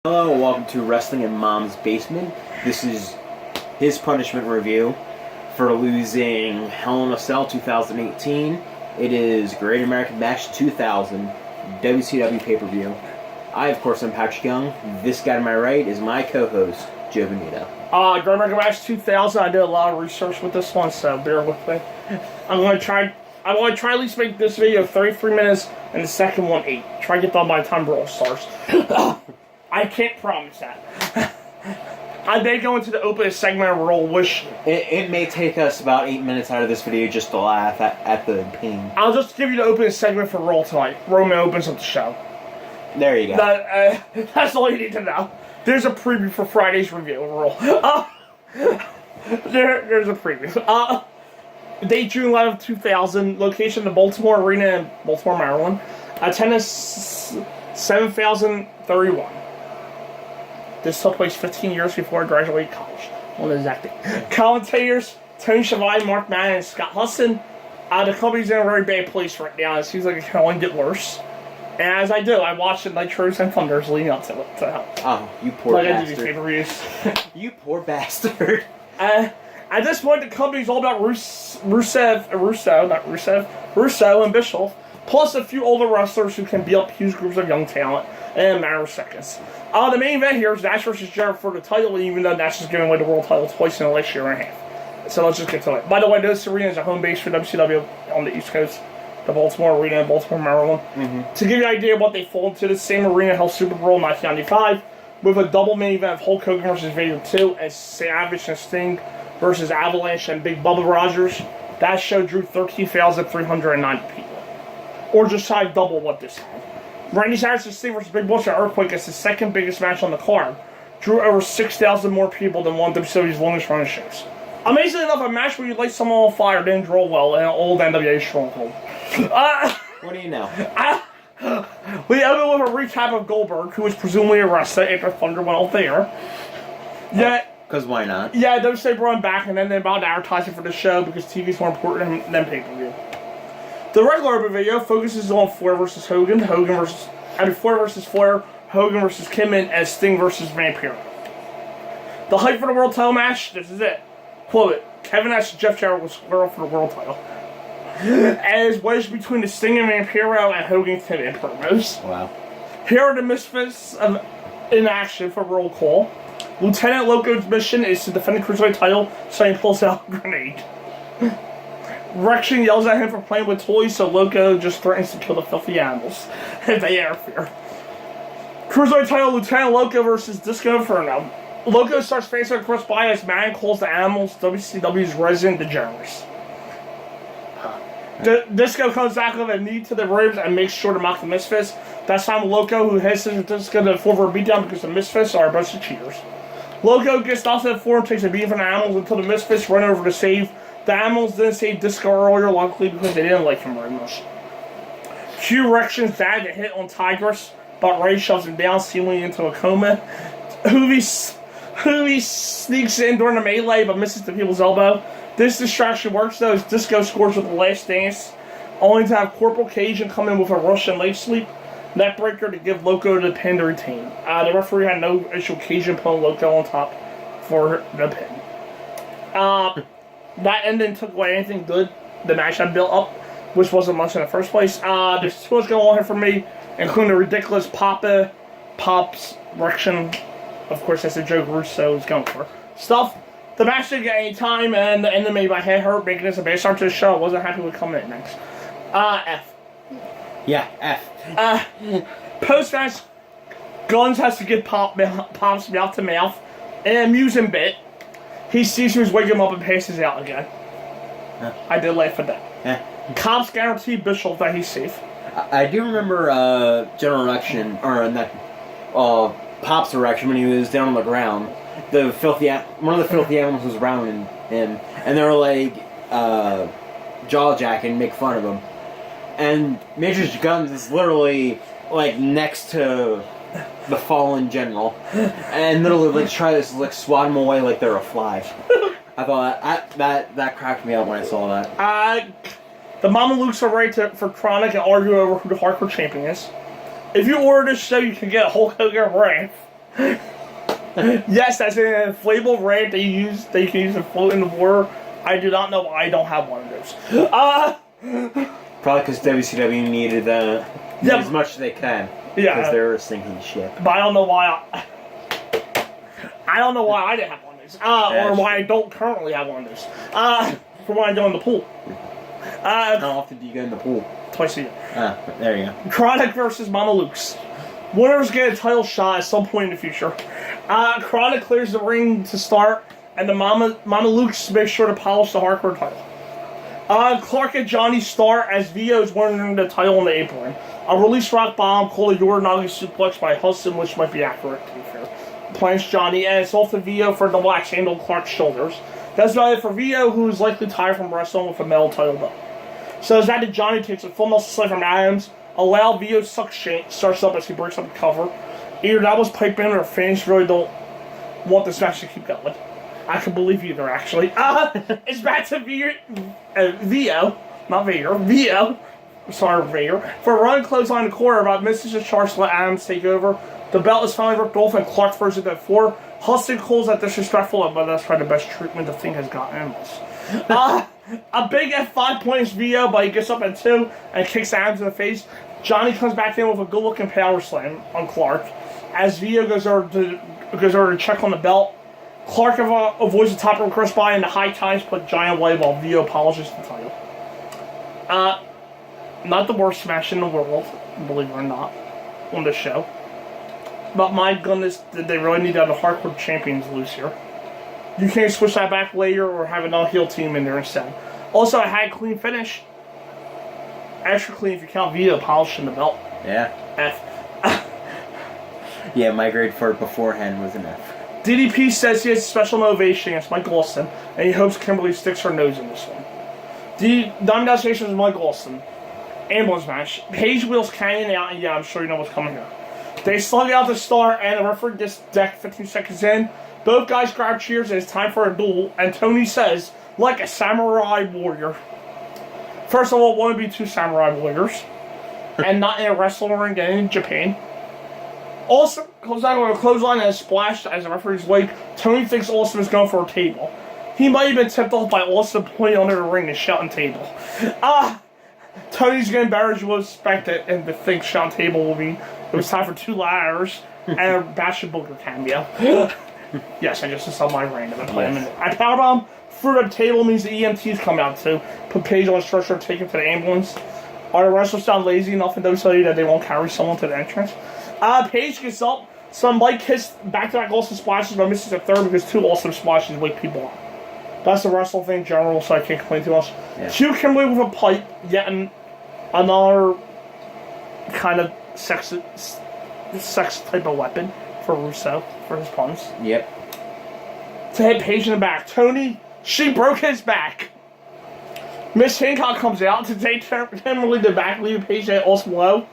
Hello, and welcome to Wrestling in Mom's Basement. This is his punishment review for losing Hell in a Cell 2018. It is Great American Bash 2000 WCW pay-per-view. I, of course, am Patrick Young. This guy to my right is my co-host, Joe Benito. Great American Bash 2000. I did a lot of research with this one, so bear with me. I'm going to try at least make this video 33 minutes and the second one 8. Try to get done by the time Brawl starts. I can't promise that. I may go into the opening segment of Roll, which... It may take us about 8 minutes out of this video just to laugh at the pain. I'll just give you the opening segment for Roll tonight. Roman opens up the show. There you go. That's all you need to know. There's a preview for Friday's review of Roll. There's a preview. Date June 11, 2000. Location the Baltimore Arena in Baltimore, Maryland. Attendance 7,031. This took place 15 years before I graduated college. On the exact date. Commentators, Tony Schiavone, Mark Madden, and Scott Hudson. The company's in a very bad place right now. It seems like it can only get worse. And as I do, I watched the Nitros and Thunders leading up to it to help. Oh, you poor like bastard. I do these pay-per-views. You poor bastard. At this point, the company's all about Russo and Bischoff, plus a few older wrestlers who can beat up huge groups of young talent in a matter of seconds. The main event here is Nash versus Jarrett for the title, even though Nash is giving away the world title twice in the last year and a half. So let's just get to it. By the way, this arena is a home base for WCW on the East Coast, the Baltimore Arena in Baltimore, Maryland. Mm-hmm. To give you an idea of what they fall into, the same arena held Super Bowl in 1995 with a double main event of Hulk Hogan versus Vader 2 and Savage and Sting versus Avalanche and Big Bubba Rogers. That show drew 13,390 people. Or just shy of double what this had. Randy Savage and Sting versus Big Bush and Earthquake is the second biggest match on the card. Drew over 6,000 more people than one of WCW's longest running shows. Amazingly enough, a match where you light someone on fire didn't draw well in an old NWA stronghold. What do you know? We open with a recap of Goldberg, who was presumably arrested after Thunder went off the air. Because why not? Yeah, WCW brought him back, and then they're about advertising for the show because TV's more important than pay-per-view. The regular open video focuses on Flair versus Hogan, Flair versus Flair, Hogan versus Kidman, and Sting versus Vampiro. The hype for the world title match, this is it. Quote it, Kevin Nash and Jeff Jarrett will square off for the world title. As wedged between the Sting and Vampiro and Hogan Kidman promos. Wow. Here are the Misfits in action for roll call. Lieutenant Loco's mission is to defend the Cruiserweight title, so he pulls out a grenade. Rection yells at him for playing with toys, so Loco just threatens to kill the filthy animals if they interfere. Cruiserweight title, Lieutenant Loco versus Disco Inferno. Loco starts facing across by as man calls the animals WCW's resident degenerates. Disco comes back with a knee to the ribs and makes sure to mock the Misfits. That's time Loco, who hits Disco to the floor for a beatdown because the Misfits are a bunch of cheaters. Loco gets off to the floor and takes a beating from the animals until the Misfits run over to save. The animals didn't save Disco earlier, luckily, because they didn't like him very much. Q Rection's dad to hit on Tigress, but Ray shoves him down, seemingly into a coma. Hoovy sneaks in during the melee, but misses the people's elbow. This distraction works, though, as Disco scores with the last dance, only to have Corporal Cajun come in with a Russian leg sweep, neckbreaker to give Loco the pin to retain. The referee had no issue Cajun pulling Loco on top for the pin. That ending took away anything good the match had built up, which wasn't much in the first place. There's too much going on here for me, including the ridiculous Pops, Rection, of course that's the joke Russo is going for. Stuff. The match didn't get any time, and the ending made my head hurt, making this a bad start to the show. I wasn't happy with coming in next. F. Yeah, F. Post-match, Guns has to give Pops mouth to mouth. An amusing bit. He sees who's waking him up and passes out again. I did laugh at that. Cops guarantee Bischoff that he's safe. I do remember General Erection, or not, Pop's erection when he was down on the ground. One of the filthy animals was around him, and they were like jaw jacking, make fun of him. And Major Guns is literally like next to the fallen general, and literally like try to like swat him away like they're a fly. I thought that cracked me up when I saw that. The Mamalukes are ready for Chronic and argue over who the hardcore champion is. If you order this show, you can get a Hulk Hogan rant Yes, that's an inflatable ramp they can use to float in the water. I do not know why I don't have one of those. Probably because WCW needed as much as they can. Yeah. Because they're a sinking ship. But I don't know why I don't know why I didn't have one of those. Or why I don't currently have one of those. For when I go in the pool. How often do you go in the pool? Twice a year. There you go. Chronic versus Mama Luke's. Winners get a title shot at some point in the future. Chronic clears the ring to start, and the Mama Luke's makes sure to polish the hardcore title. Clark and Johnny start as Vio is winning the title in the apron. A release rock bomb called a Yoranagi suplex by Hudson, which might be accurate to be fair. Plants Johnny, and it's off to Vio for the wax handle Clark's shoulders. That's about it for Vio, who is likely tired from wrestling with a metal title belt. So as that, Johnny takes a full muscle slide from Adams. A loud Vio suck shank starts up as he breaks up the cover. Either that was pipe in or fans really don't want this match to keep going. I can believe either, actually. It's back to Vio, not Vader, Vio. Sorry, Vader. For a run close on the corner, about misses the charge to let Adams take over. The belt is finally ripped off, and Clark throws it at 4. Hudson calls that disrespectful, but that's probably the best treatment the thing has gotten. A big F5 points Vio, but he gets up at 2 and kicks Adams in the face. Johnny comes back in with a good-looking power slam on Clark. As Vio goes over to check on the belt, Clark avoids the top rope crossbody and the high ties put Giant away while Vio polishes the title. Not the worst match in the world, believe it or not, on this show. But my goodness, did they really need to have the hardcore champions lose here? You can't switch that back later or have another heel team in there instead. Also, I had a clean finish. Extra clean if you count Vio polishing the belt. Yeah. F. Yeah, my grade for it beforehand was an F. DDP says he has a special motivation against Mike Austin, and he hopes Kimberly sticks her nose in this one. Diamond Dallas Nation is Mike Austin. Ambulance match. Paige wheels Canyon out, and yeah, I'm sure you know what's coming here. They slug out the start, and the referee gets decked 15 seconds in. Both guys grab cheers, and it's time for a duel, and Tony says, like a samurai warrior. First of all, want to be 2 samurai warriors, and not in a wrestling ring in Japan. Austin comes out with a clothesline and a splash as the referee's leg. Tony thinks Austin is going for a table. He might have been tipped off by Austin pointing under the ring and shouting table. Tony's getting better as you would expect it, and the thing shouting table will be, it was time for 2 ladders and a Bash and Booker cameo. Yes, I just saw my random and play a minute. I powerbomb through the table means the EMTs come out too. Put Paige on a stretcher and take him to the ambulance. Are the wrestlers sound lazy enough in WWE that they won't carry someone to the entrance? Paige gets up. Some Mike hits back-to-back awesome splashes, but misses a third because 2 awesome splashes wake people up. That's the wrestling thing in general, so I can't complain too much. Yeah. Cue Kimberly with a pipe, yet another kind of sex type of weapon for Russo, for his puns. Yep. To hit Paige in the back. Tony, she broke his back. Miss Hancock comes out to take Kimberly to the back, leaving Paige at awesome low.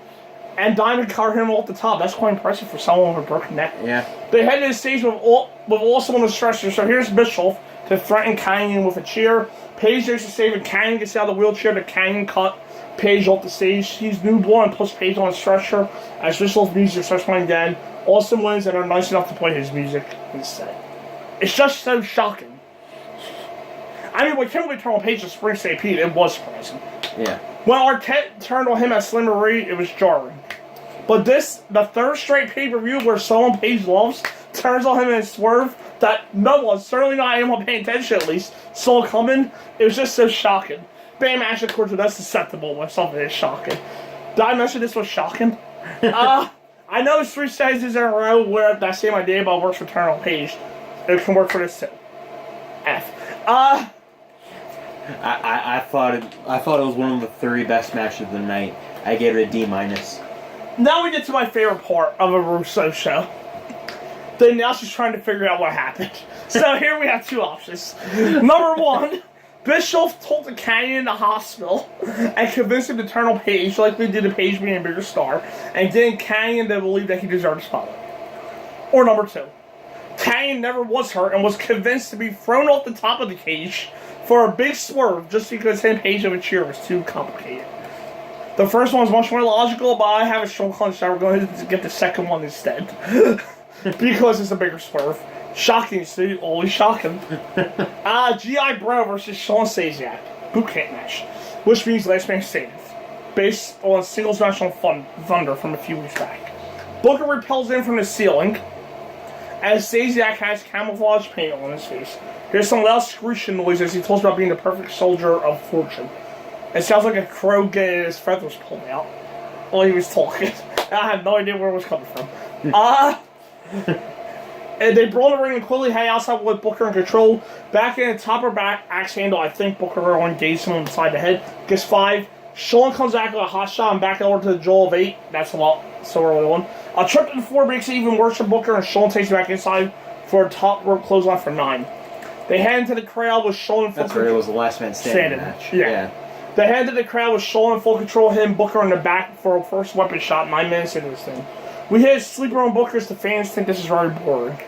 And Diamond covered him off the top. That's quite impressive for someone with a broken neck. Yeah. They head to the stage with Awesome on the stretcher. So here's Bischoff to threaten Canyon with a cheer. Paige goes to save and Canyon gets out of the wheelchair. The Canyon cut Paige off the stage. He's newborn and puts Paige on the stretcher. As Bischoff's music starts playing again, Austin wins and are nice enough to play his music instead. It's just so shocking. I mean, when Kimberly turned on Paige to Spring Stampede, it was surprising. Yeah. When Arquette turned on him at Slim Marie, it was jarring. But this, the 3rd straight pay-per-view where someone Paige loves, turns on him and Swerve that no one, certainly not anyone paying attention at least, saw coming. It was just so shocking. Bam, Ashley, of course, that's susceptible when something is shocking. Did I mention this was shocking? I know it's 3 sentences in a row where that same idea about works for Turn on Paige. It can work for this too. F. I thought it was one of the 3 best matches of the night. I gave it a D-. Now we get to my favorite part of a Russo show. The announcer's trying to figure out what happened. So here we have 2 options. Number 1, Bischoff told the Canyon in the hospital and convinced him to turn on Paige, like they did to Paige being a bigger star, and getting Canyon to believe that he deserved a spotlight. Or number 2, Canyon never was hurt and was convinced to be thrown off the top of the cage for a big swerve just because him Paige of a cheer was too complicated. The first one is much more logical, but I have a strong hunch that we're going to get the second one instead. because it's a bigger swerve. Shocking, see, always shocking. G.I. Bro versus Sean Stasiak, boot camp match, which means last man standing, based on singles match on Thunder from a few weeks back. Booker repels in from the ceiling as Stasiak has camouflage paint on his face. Here's some loud screeching noise as he talks about being the perfect soldier of fortune. It sounds like a crow getting his feathers pulled out while he was talking. I had no idea where it was coming from. And they brawl in the ring and quickly head outside with Booker in control. Back in the top or back axe handle, I think Booker will engage him on the side of the head. Gets 5. Sean comes back with a hot shot and back over to the jaw of 8. That's a lot so early on. A trip to the floor makes it even worse for Booker, and Sean takes it back inside for a top rope clothesline for 9. They head into the crowd with Sean in full control. That's right, it was the last man standing match. Yeah. They head into the crowd with Sean in full control, him Booker in the back for a first weapon shot 9 minutes into this thing. We hit sleeper on Booker as the fans think this is very boring.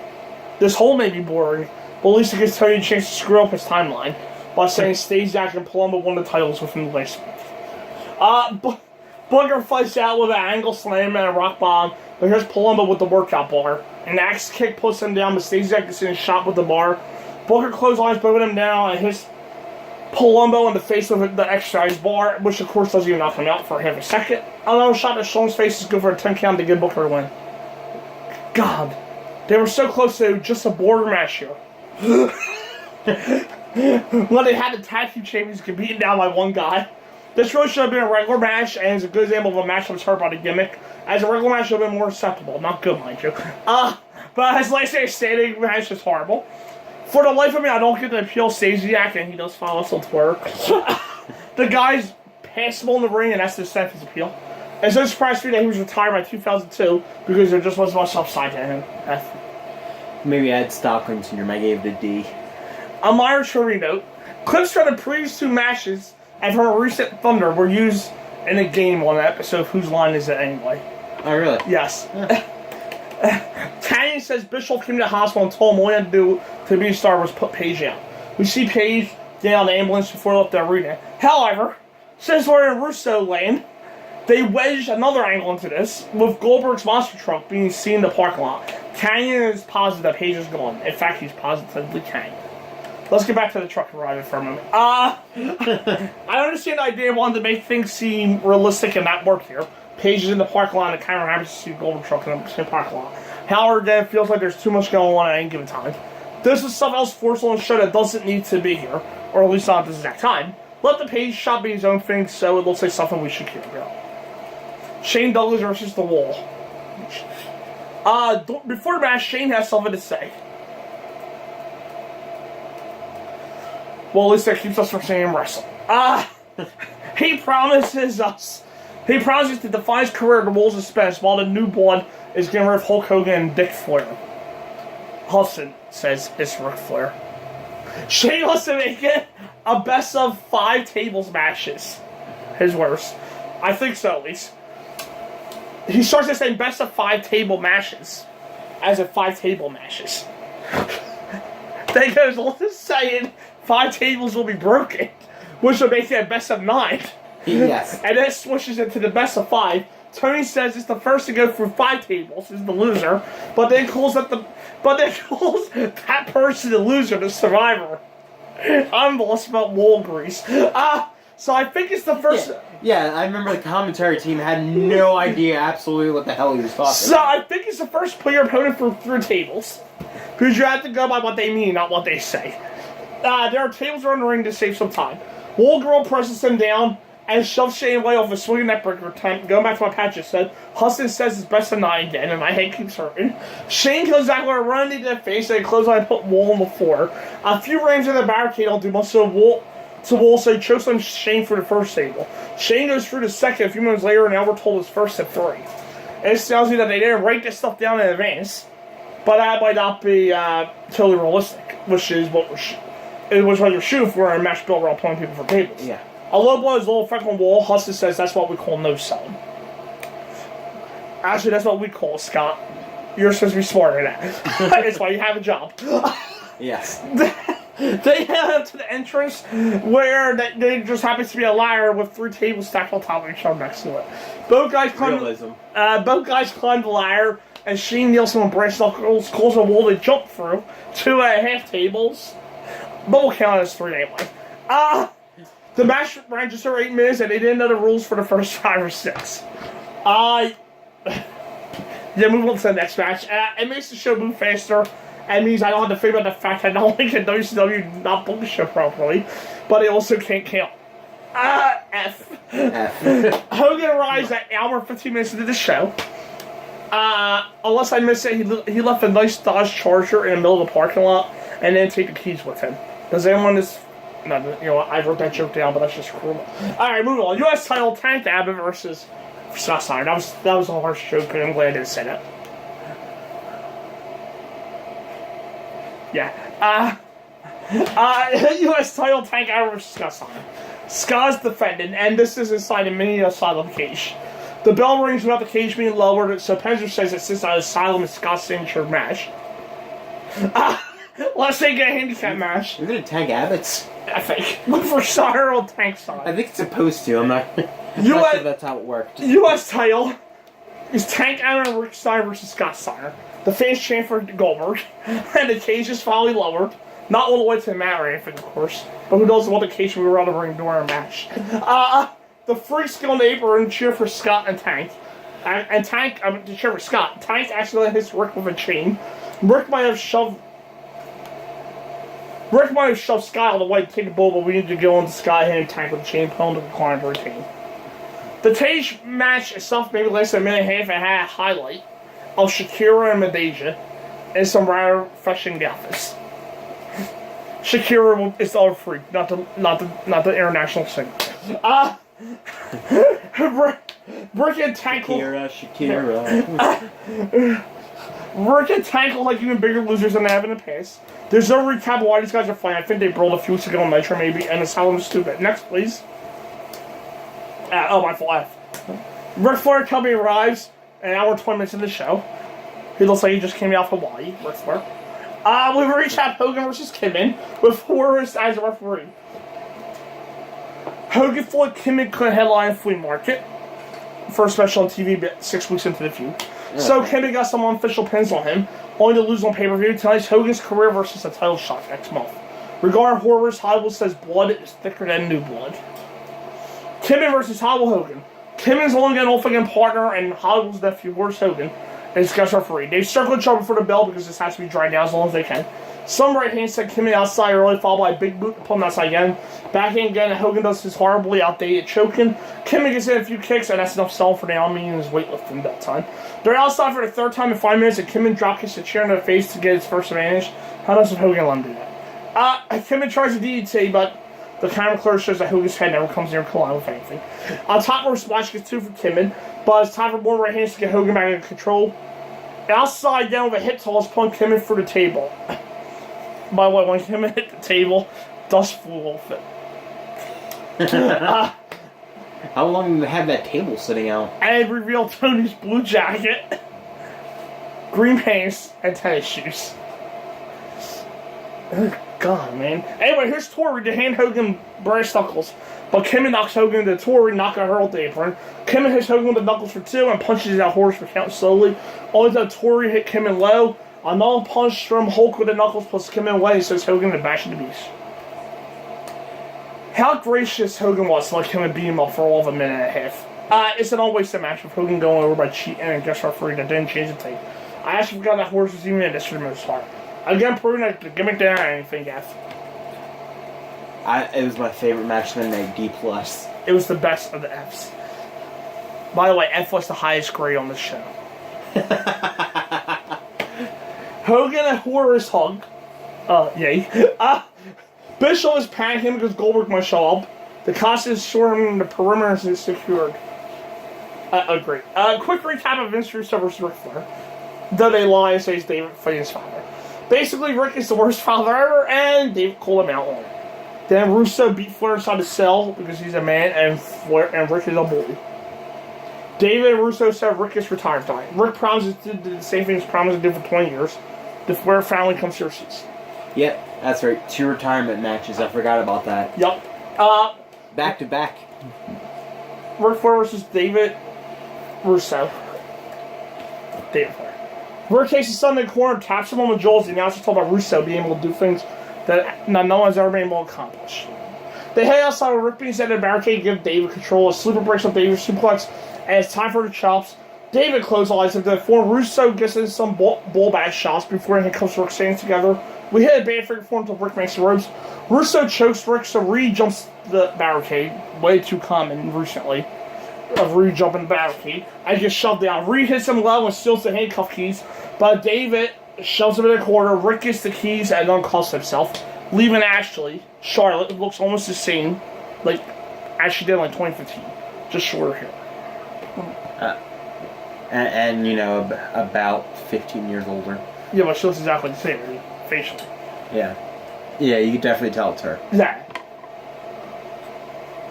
This whole may be boring, but at least it gives Tony a chance to screw up his timeline by saying Stasiak and Palumbo won the titles within the last month. Booker fights out with an angle slam and a rock bomb, but here's Palumbo with the workout bar. An axe kick puts him down, but Stasiak gets in a shot with the bar. Booker clotheslines both of them down and hits Palumbo in the face with the exercise bar, which of course doesn't even knock him out for half a second. Another shot at Sean's face is good for a 10 count to give Booker a win. God, they were so close to just a border match here. When they had the tag team champions get beaten down by one guy. This really should have been a regular match, and it's a good example of a match that was hurt by the gimmick. As a regular match, should have been more acceptable. Not good, mind you. But his last day standing match is horrible. For the life of me, I don't get the appeal Stasiak, and he does follow us on Twitter. The guy's passable in the ring, and that's the extent of his appeal. It's no surprise to me that he was retired by 2002, because there just wasn't much upside to him. Maybe I had Stockholm syndrome, I gave it a D. A minor trivia note. Clips from the previous 2 matches and from a recent Thunder were used in a game on that episode of Whose Line Is It Anyway? Oh, really? Yes. Canyon says Bischoff came to the hospital and told him all he had to do to be a star was put Paige out. We see Paige get on the ambulance before they left the arena. However, since we're in Russo land, they wedged another angle into this, with Goldberg's monster truck being seen in the parking lot. Canyon is positive that Paige is gone. In fact, he's positively Canyon. Let's get back to the truck arrival for a moment. I understand the idea of wanting to make things seem realistic and not work here. Paige is in the parking lot and Cameron happens to see the Goldberg truck in the same parking lot. However, then it feels like there's too much going on at any given time. This is something else forced on the show that doesn't need to be here, or at least not at this exact time. Let the Paige shot be his own thing, so it looks like something we should care about. Shane Douglas versus The Wall. Before the match, Shane has something to say. Well, at least that keeps us from saying him wrestle. He promises to define his career at the Wolves of Spence while the new blood is getting rid of Hulk Hogan and Dick Flair. Hudson says it's Ric Flair. Shane wants to make it a best of 5 tables matches. His worst. I think so, at least. He starts to say best of 5 table matches. As in 5 table matches. Then goes on to saying 5 tables will be broken, which will make it a best of 9. Yes. And then switches it to the best of 5. Tony says it's the first to go through 5 tables is the loser, but then calls that person the loser, the survivor. I'm lost about wall grease. So I think it's the first. Yeah, I remember the commentary team had no idea absolutely what the hell he was talking So about. I think it's the first to put your opponent through tables, because you have to go by what they mean, not what they say. There are tables around the ring to save some time. Wall Girl presses him down and shoves Shane away off a swinging neckbreaker attempt. Going back to what Pat just said, Hudson says it's best of 9 again, and my head keeps hurting. Shane comes back with a run into the face and clothesline put Wall on the floor. A few rams in the barricade don't do much to Wall, so he chokes on Shane for the first table. Shane goes through the second a few minutes later, and now we're told it's first at 3. And it tells you that they didn't write this stuff down in advance, but that might not be totally realistic, which is what it was what you're shooting for in a match built around pulling people for tables. Yeah. A low blow is a little effect on Wall. Hudson says that's what we call no selling. Actually, that's what we call it, Scott. You're supposed to be smarter than that. That's why you have a job. Yes. They head up to the entrance where they just happens to be a ladder with 3 tables stacked on top of each other next to it. Both guys climb the ladder. and Shane Nielsen and Brass Knuckles close a wall they jump through. 2.5 tables. But we'll count it as 3 anyway. The match ran just over 8 minutes, and they didn't know the rules for the first 5 or 6. Yeah, move on to the next match. It makes the show move faster. It means I don't have to figure out the fact that not only can WCW not book the show properly, but it also can't count. F. Hogan arrives at hour 15 minutes into the show. Unless I missed it, he left a nice Dodge Charger in the middle of the parking lot and then take the keys with him. Does anyone just... No, you know what, I wrote that joke down, but that's just cruel. Alright, moving on. U.S. title, Tank Abbott versus Scott Steiner. That was a harsh joke, but I'm glad I didn't say that. Yeah. U.S. title, Tank Abbott versus Scott Steiner. Scott's defending, and this is inside a mini asylum cage. The bell rings without the cage being lowered, so Penzer says it's inside asylum is Scott's signature match. Let's say get a handicap match. Is it a Tank Abbott's? I think. Look for Steiner or Tank side. I think it's supposed to. I'm not sure that's how it worked. U.S. title is Tank Abbott and Rick Steiner versus Scott Steiner. The fans chant for Goldberg, and the cage is finally lowered. Not all the way to the mat or anything, of course. But who knows what the cage will be around the ring during a match. The freaks get on the apron cheer for Scott and Tank. And Tank, to cheer for Scott. Tank actually hits Rick with a chain. Rick might have shoved Scott on the way to take the bull, but we need to go on to Scott hitting Tank with a chain, pulling the decline routine. The cage match itself maybe lasted a minute and a half and had a highlight of Shakira and Madeja and some rather refreshing outfits. Shakira is all free, not the international singer. Rick and Tank. Shakira. Rick and Tank look like even bigger losers than they have in the past. There's no recap of why these guys are fighting. I think they brawled a few weeks ago on Nitro, maybe, and it's how I'm stupid. Next, please. My fault. Ric Flair company arrives an hour and 20 minutes in the show. He looks like he just came out of Hawaii. Ric Flair. We recap Hogan versus Kimmon with Horace as a referee. Hogan thought Kimmon could headline a flea market. First special on TV 6 weeks into the feud. Yeah. So Kimmon got some unofficial pins on him, only to lose on pay-per-view. Tonight's Hogan's career versus a title shot next month. Regarding Horace, Hollywood says blood is thicker than new blood. Kimmon versus Hollywood Hogan. Kimmon's only got an old-fucking partner, and Hollywood's nephew, Horace Hogan, is guest referee. They circle each other for the bell because this has to be dried down as long as they can. Some right hand set Kimmon outside early, followed by a big boot to pull him outside again. Back in again, and Hogan does his horribly outdated choking. Kimmon gets in a few kicks, and that's enough selling for Naomi and his weightlifting that time. They're outside for the third time in 5 minutes, and Kimmon dropkicks the chair in the face to get his first advantage. How does Hogan let him do that? Kimmon tries a DDT, but the camera clear shows that Hogan's head never comes near collide with anything. On top of splash gets 2 for Kimmon, but it's time for more right hands to get Hogan back in control. Outside down with a hip toss, pulling Kimmon through the table. By the way, when Kimmon hit the table, dust flew off it. How long did they have that table sitting out? And it revealed Tony's blue jacket, green pants, and tennis shoes. Oh, God, man. Anyway, here's Tori to hand Hogan brass knuckles. But Kimmon knocks Hogan into Tori, knocking her off the apron. Kimmon hits Hogan with the knuckles for 2 and punches out Horace for counting slowly. Only though Tori hit Kimmon low. Another punch from Hulk with the knuckles plus Kimmon away, says Hogan to bash the beast. How gracious Hogan was to let Kimmon beat him up for all of a minute and a half. It's an all-wasted match with Hogan going over by cheating and guest referee that didn't change the tape. I actually forgot that Horace was even in this for the most part. Again, proving that the gimmick didn't have anything, F. It was my favorite match of the night, D+. It was the best of the Fs. By the way, F was the highest grade on this show. Hogan and Horace hug. Yay. Bischoff is panicking because Goldberg might show up. The cost is short and the perimeter is secured. Agree. Quick recap of Vince Russo versus Ric Flair. Though they lie, says David fighting his father. Basically, Rick is the worst father ever, and David called him out on it. Then Russo beat Flair inside the cell because he's a man, and Rick is a boy. David and Russo said Rick is retired tonight. Rick promises to do the same thing as promised to do for 20 years. The Flair family comes here seats. Yep, that's right. 2 retirement matches. I forgot about that. Yep. Back to back. Ric Flair versus David Russo. David Flair. Rick takes his son in the corner, taps him on the jaws. The announcer talks about Russo being able to do things that no one's ever been able to accomplish. They head outside with Rick being set in the barricade, give David control. A sleeper breaks up David's suplex, and it's time for the chops. David clotheslines him to the floor. Russo gets in some bull bag shots before he comes to Rick standing together. We hit a bad figure four until Rick makes the ropes. Russo chokes Rick, so Reed jumps the barricade. Way too common recently of Reed jumping the barricade. I just shoved down. Reed hits him low and steals the handcuff keys, but David shoves him in the corner. Rick gets the keys and uncuffs himself, leaving Ashley. Charlotte looks almost the same, like as she did in like 2015, just shorter hair. And you know, about 15 years older. Yeah, but she looks exactly the same, really, facially. Yeah. Yeah, you can definitely tell it's her. Yeah.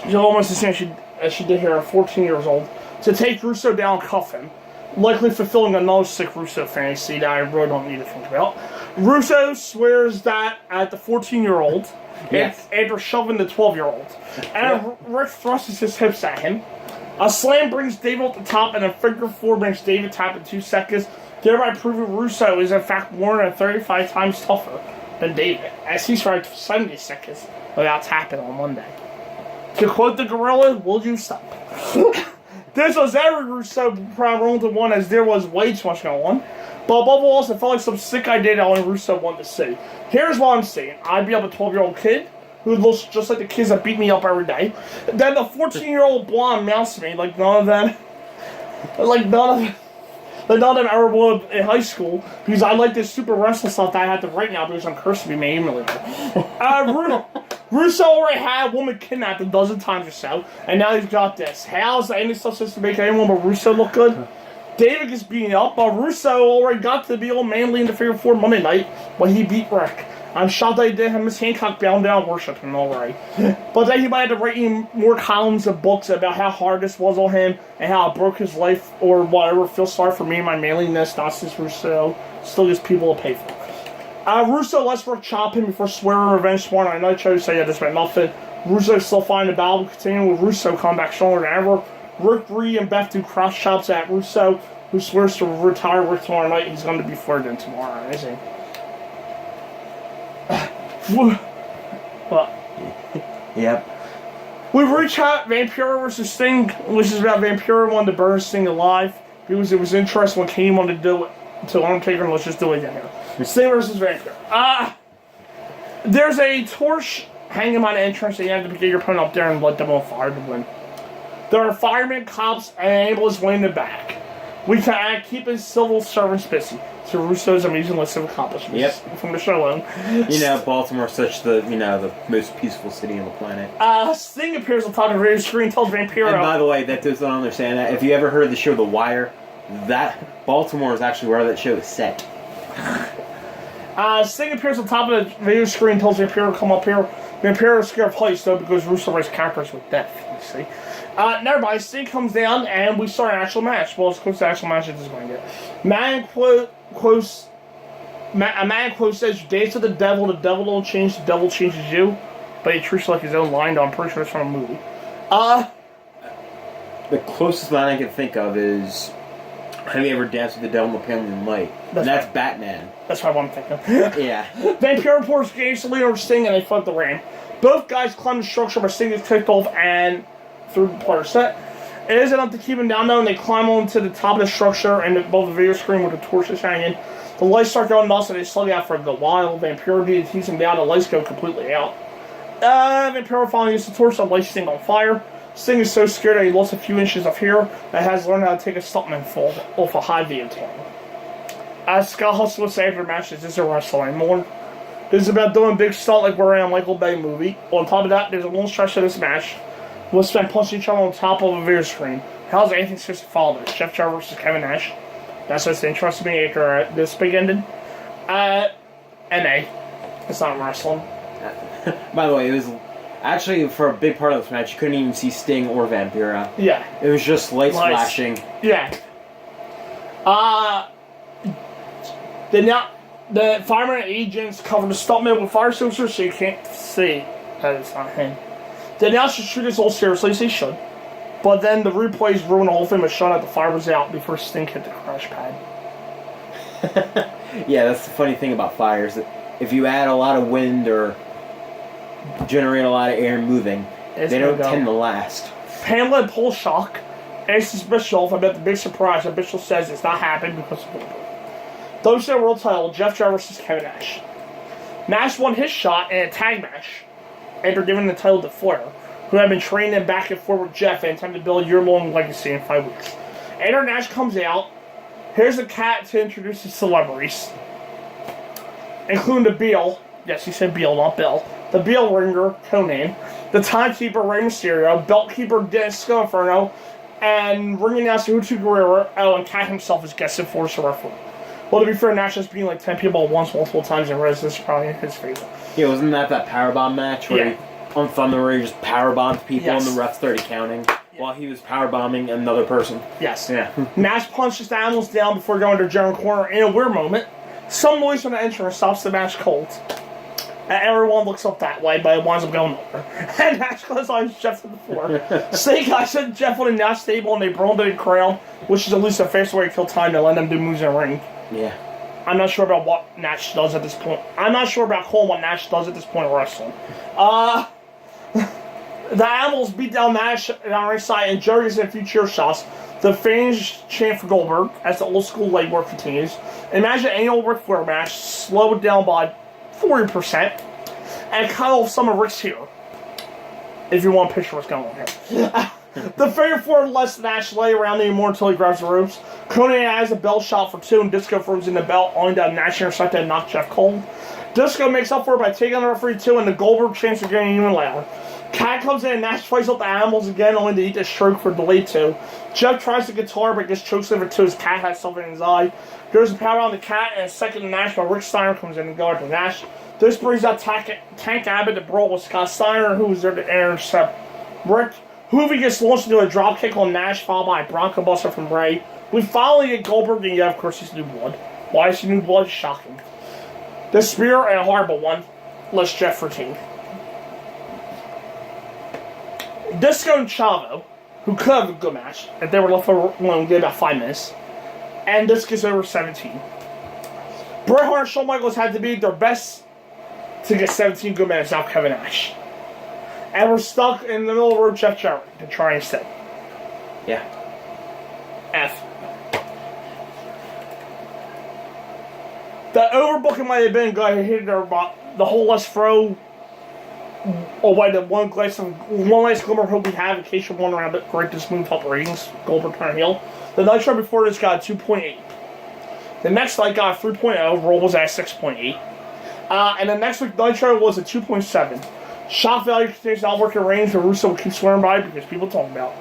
She's almost the same as she did here at 14 years old. To take Russo down, cuff him. Likely fulfilling another sick Russo fantasy that I really don't need to think about. Russo swears that at the 14-year-old, yes, after shoving the 12-year-old. And Rick thrusts his hips at him. A slam brings David up the top, and a figure four brings David tap in 2 seconds, thereby proving Russo is in fact more than 35 times tougher than David, as he survived 70 seconds without tapping on Monday. To quote the gorilla, will you stop? This was every Russo proud roll to one, as there was way too much going on. But above all else, it felt like some sick idea that only Russo wanted to see. Here's what I'm saying. I'd be up a 12-year-old kid who looks just like the kids that beat me up every day. Then the 14-year-old blonde mounts me like none of them ever would in high school, because I like this super wrestling stuff that I have to write now because I'm cursed to be made emulator. Russo already had a woman kidnapped a dozen times or so, and now he's got this. How's any stuff supposed to make anyone but Russo look good? David gets beaten up, but Russo already got to be all manly in the figure four Monday night when he beat Rick. I'm shocked that he didn't have Miss Hancock bound down worship him already. But then he might have to write more columns of books about how hard this was on him and how it broke his life or whatever. Feel sorry for me and my manliness, not since Russo still gets people to pay for it. Russo lets Rick chop him before swearing revenge tomorrow night. I tried to say that this meant nothing. Russo still finding the battle continuing with Russo come back stronger than ever. Rick, Reed, and Beth do cross chops at Russo, who swears to retire Rick tomorrow night. He's going to be flirting tomorrow, isn't he? What? Yep. We've reached out Vampiro versus Sting, which is about Vampiro wanting to burn Sting alive because it was interesting when Kane wanted to do it to Undertaker, and let's just do it again here. Sting versus Vampiro. There's a torch hanging by the entrance, and you have to get your opponent up there and let them on fire to win. There are firemen, cops, and ambulance way in the back. We can keep his civil servants busy. To Russo's amazing list of accomplishments from the show alone. You know, Baltimore's such the most peaceful city on the planet. Sting appears on top of the radio screen, tells Vampiro. And by the way, that does not understand that. If you ever heard the show The Wire, that Baltimore is actually where that show is set. Sting appears on top of the video screen, tells Vampiro to come up here. Vampiro is scared of heights, though, because Russo writes characters with death, you see. Never mind, Sting comes down, and we start an actual match. Well, as close to an actual match as it's going to get. A man quote says, "You dance with the devil don't change, the devil changes you." But he treats it like his own line, though I'm pretty sure it's from a movie. The closest line I can think of is, "Have you ever danced with the devil in the pale moonlight?" That's Batman. That's what I'm thinking. Yeah. Vampiro reports games to lead over Sting, and they fight the ram. Both guys climb the structure, but Sting gets kicked off and through the player set. It isn't enough to keep him down, though, and they climb onto the top of the structure and above the video screen where the torch is hanging. The lights start going nuts, and they slug out for a good while. Vampiro DDTs him down, the lights go completely out. Vampiro finally uses the torch to light Sting on fire. Sting is so scared that he lost a few inches of hair and has learned how to take a stuntman fall off a high video camera. As Scott Hustle would say after matches, this is a wrestling anymore. This is about doing big stunt like we're in a Michael Bay movie. On top of that, there's a long stretch of this match. We'll spend punching each other on top of a video screen. How's anything supposed to follow this? Jeff Jarrett versus Kevin Nash. That's what's interesting me after this big ending. NA. It's not wrestling. By the way, it was actually, for a big part of this match, you couldn't even see Sting or Vampiro. Yeah. It was just lights flashing. Yeah. The fireman agents cover the stuntman with fire extinguishers so you can't see that it's not him. The announcers treat this all seriously as they should. But then the replays ruin the whole thing by showing out the fire was out before Sting hit the crash pad. Yeah, that's the funny thing about fires. That if you add a lot of wind or generate a lot of air moving, they don't tend to last. Pamela pulls shock. Asks Bischoff about the big surprise, and Bischoff says it's not happening because of Goldberg. WCW World Title, Jeff Jarrett versus Kevin Nash. Nash won his shot in a tag match after giving the title to Flair, who had been training back and forth with Jeff and intended to build a year-long legacy in 5 weeks. After Nash comes out, here's a cat to introduce his celebrities, including the Beal. Yes, he said Beal, not Bill. The Beal Ringer, Conan, the Timekeeper, Rey Mysterio, Beltkeeper, Disco Inferno, and ring announcer Hutu Guerrero, and Cat himself is guest enforcer referee. Well, to be fair, Nash has been like 10 people at once multiple times in Rez. This is probably his favorite. Yeah, wasn't that powerbomb match where he, on Thunder where he just powerbombed people and the ref started counting while he was powerbombing another person? Yes. Yeah. Nash punches the animals down before going to German corner. In a weird moment, some noise from the entrance stops the match cold. And everyone looks up that way, but it winds up going over. And Nash goes on Jeff to the floor. Snake Eyes set Jeff on the Nash table and they brawl into the crowd, which is at least a faster way to kill time to let them do moves in the ring. Yeah. I'm not sure about what Nash does at this point. I'm not sure about Cole what Nash does at this point in wrestling. The Animals beat down Nash on ringside and Jerry gets in a few cheer shots. The fans chant for Goldberg as the old school leg work continues. Imagine any old Ric Flair match slowed down by 40% and cut off some of Rick's hair. If you want to picture what's going on here. The figure four lets Nash lay around anymore until he grabs the ropes. Conan has a belt shot for 2 and Disco throws in the belt, only to Nash intercepted and knock Jeff cold. Disco makes up for it by taking on the referee 2 and the Goldberg chants are getting even louder. Cat comes in and Nash fights up the Animals again, only to eat the stroke for delay 2. Jeff tries the guitar but gets chokes over 2 as Cat has something in his eye. There's a power on the Cat and a second to Nash while Rick Steiner comes in and guards to Nash. This brings out Tank Abbott to brawl with Scott Steiner, who was there to intercept Rick. Hoovy gets launched into a dropkick on Nash, followed by a Bronco Buster from Ray. We finally get Goldberg, and yeah, of course, he's New Blood. Why is he New Blood? Shocking. The spear, and a horrible one, lets Jeff retain. Disco and Chavo, who could have a good match, if they were left alone, get about 5 minutes. And this gets over 17. Bret Hart and Shawn Michaels had to be their best to get 17 good minutes out of Kevin Nash. And we're stuck in the middle of the road, Jeff Jarrett, to try instead. Yeah. F. The overbooking might have been good here, but the whole let's throw away the one last glimmer of hope we have in case you're wondering how to great this move help ratings. Goldberg turn heel. The Nitro before this got a 2.8. The next night got a 3.0. Raw was at 6.8. And the next week Nitro was a 2.7. Shock value continues to outwork in range, but Russo will keep swearing by it because people talk about it.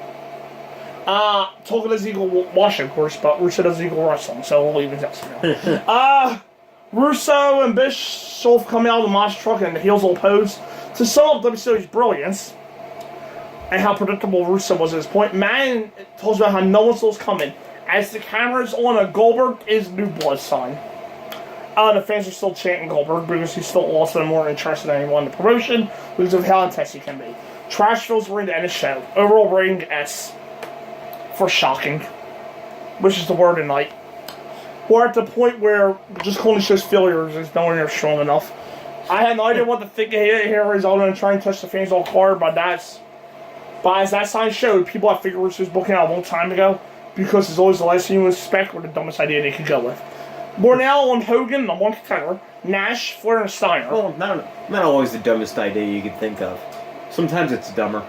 Tolkien doesn't equal washing, of course, but Russo doesn't equal wrestling, so we'll leave it at now. Russo and Bischoff come out of the monster truck and the heels will pose. To sum up WCW's brilliance and how predictable Russo was at this point, Mann tells about how no one saw this coming. As the camera's on a Goldberg is New Blood sign. The fans are still chanting Goldberg because he's still also more interested than anyone in the promotion because of how intense he can be. Trash fills the ring to end the show. Overall rating S for shocking, which is the word tonight. We're at the point where just calling shows failures is nowhere near strong enough. I had no idea what to think of here. He's all going to try and touch the fans all hard, but as that sign showed, people have figured Russo was booking out a long time ago because it's always the last thing you would expect or the dumbest idea they could go with. We're now on Hogan, the one contender, Nash, Flair, and Steiner. Well, not always the dumbest idea you could think of. Sometimes it's dumber.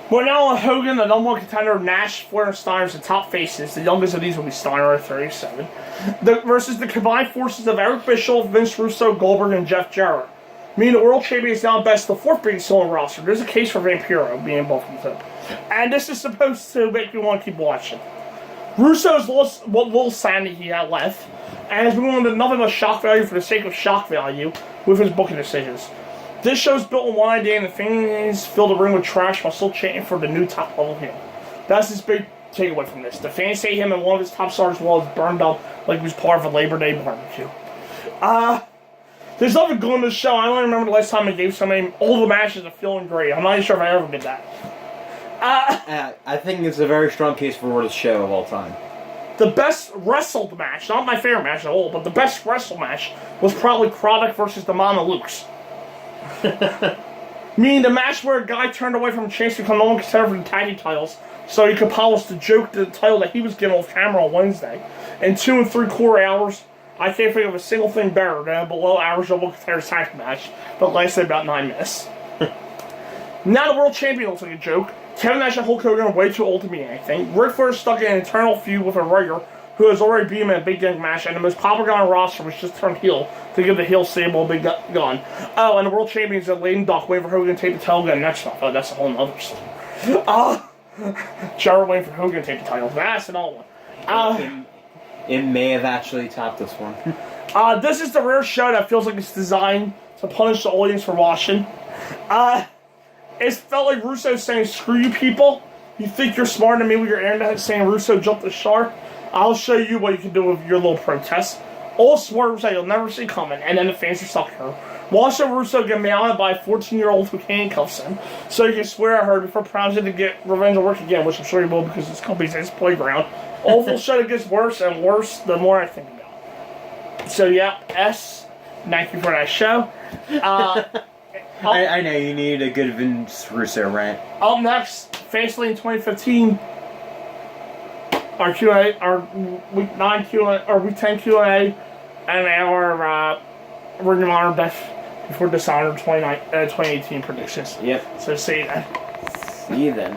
We're now on Hogan, the number one contender, Nash, Flair, and Steiner as the top faces. The youngest of these will be Steiner at 37. Versus the combined forces of Eric Bischoff, Vince Russo, Goldberg, and Jeff Jarrett. Meaning the world champion is now best the 4th biggest on the roster. There's a case for Vampiro being both of them. And this is supposed to make you want to keep watching. Russo's lost what little sanity he had left, and has moved on to nothing but shock value for the sake of shock value with his booking decisions. This show's built on one idea, and the fans fill the ring with trash while still chanting for the new top level heel. That's his big takeaway from this. The fans say him and one of his top stars was burned up like he was part of a Labor Day barbecue. There's nothing good in this show. I don't remember the last time I gave somebody all the matches are feeling great. I'm not even sure if I ever did that. I think it's a very strong case for worst show of all time. the best wrestled match, not my favorite match at all, but the best wrestled match was probably Craddock versus the Mama Lukes. Meaning the match where a guy turned away from a chance to become no one contender for the tag team titles, so he could polish the joke to the title that he was given off camera on Wednesday. In 2 3/4 hours, I can't think of a single thing better than a below average double contender tag match, but lasted about 9 minutes. Now the world champion looks like a joke. Kevin Nash and Hulk Hogan are way too old to be anything. Ric Flair is stuck in an internal feud with a writer who has already beat him in a big gang match, and the most popular guy on the roster was just turned heel to give the heel stable a big gun. Oh, and the world champion is a lame duck waiting for Hogan to take the title again next month. Oh, that's a whole other story. Jarrett waiting for Hogan to take the title. That's another one. It may have actually topped this one. This is the rare show that feels like it's designed to punish the audience for watching. It felt like Russo saying, screw you people. You think you're smarter than me with your internet saying Russo jumped the shark? I'll show you what you can do with your little protest. All swerves that you'll never see coming, and then the fans are stuck here. Watch Russo get meowed by a 14-year-old who handcuffs him, so he can swear at her before promising to get revenge at work again, which I'm sure he will because this company's his playground. Awful show that gets worse and worse the more I think about it. So yeah, S, thank you for that show. I know you need a good Vince Russo rant. Up next, Fastlane 2015. Our Q&A, our week 9 Q&A, or week 10 Q&A, and our Ring of Honor Death Before Dishonor 2018 predictions. Yep. So see you then. See you then.